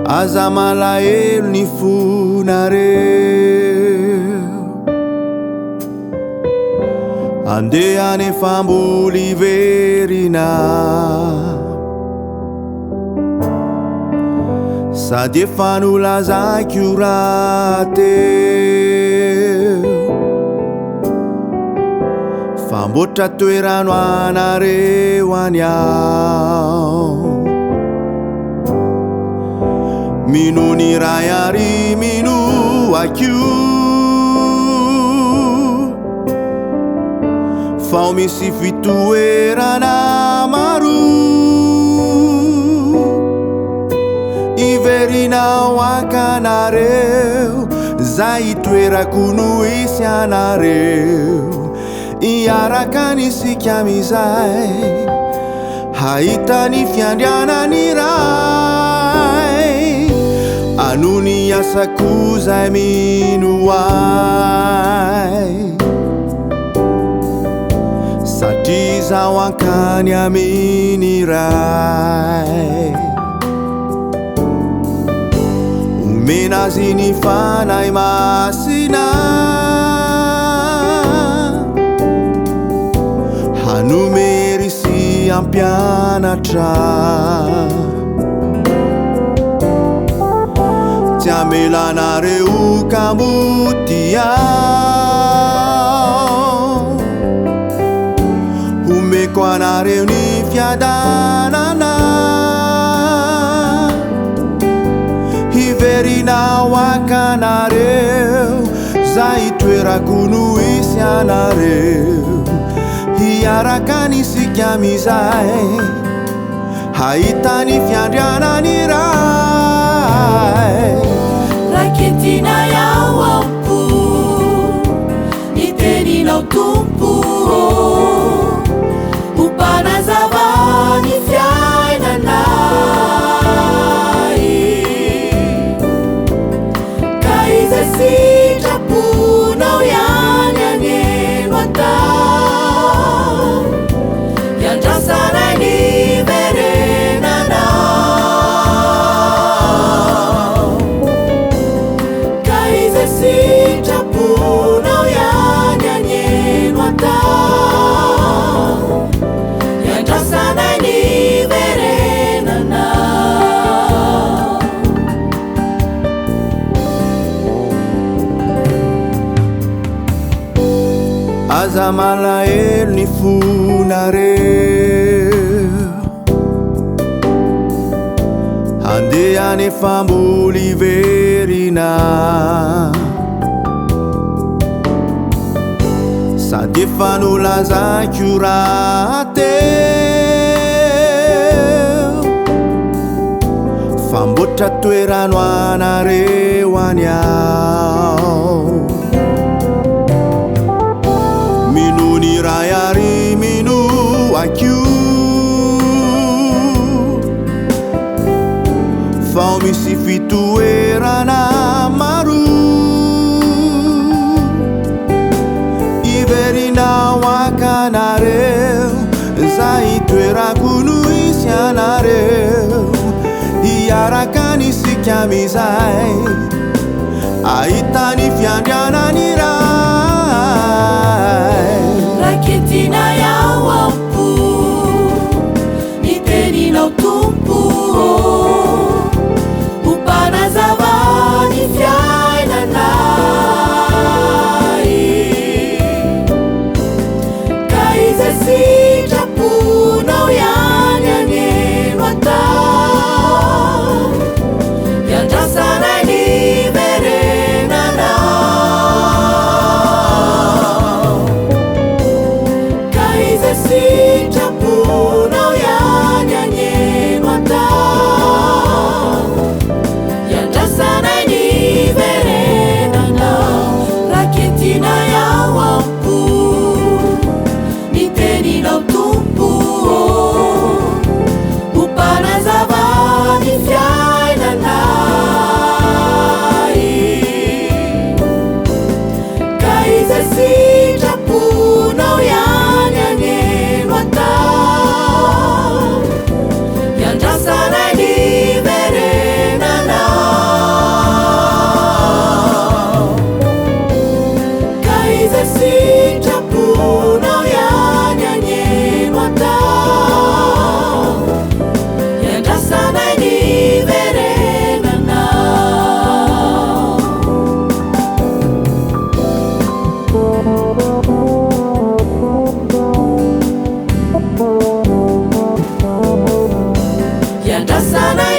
aza malahelo ny fonareo andeha any famboly verina sady efa nolazaiko raha teo famboatra toerano anareo any ao mino ny ray ary mino akio fao misy fitoerana maro iverinao akanareo zay toerako no isy anareo iaraka nisika mizay haitany fiandrianany ray anony asako zay mino ay satria zaho ankany aminy ray omena azy ny fanahy masina hanome sy ampianatra tsy amelanareo kamoty ao omeko anareo ny fiadanana iverinao akanareo zay toerako no isy anareo iaraka nisika mizay haitany fiandrianany ray raketina yao ampo niteninao tompo umpanazava ny fiainanay ka iza sitraponao ihany aneno atao iandrasanay ny verenanao ka iza sitraponao ihany aneno atao iandrasanay ny verenanao aza malahelo ny fonareo andeha any famboly verina sady efa nolazaiko raha teo famboatra toerano anareo any ao mino ny ray ary mino akio fao misy fitoerana maro iverinao akanareo zay toerako no isy anareo iaraka nisika mizay ahitany fiandrianany ray raketina yao ampo niteninao tompo umpanazava ny fiainanay ka iza sitraponao ihany aneno atao iandrasanay ny verenanao andrasana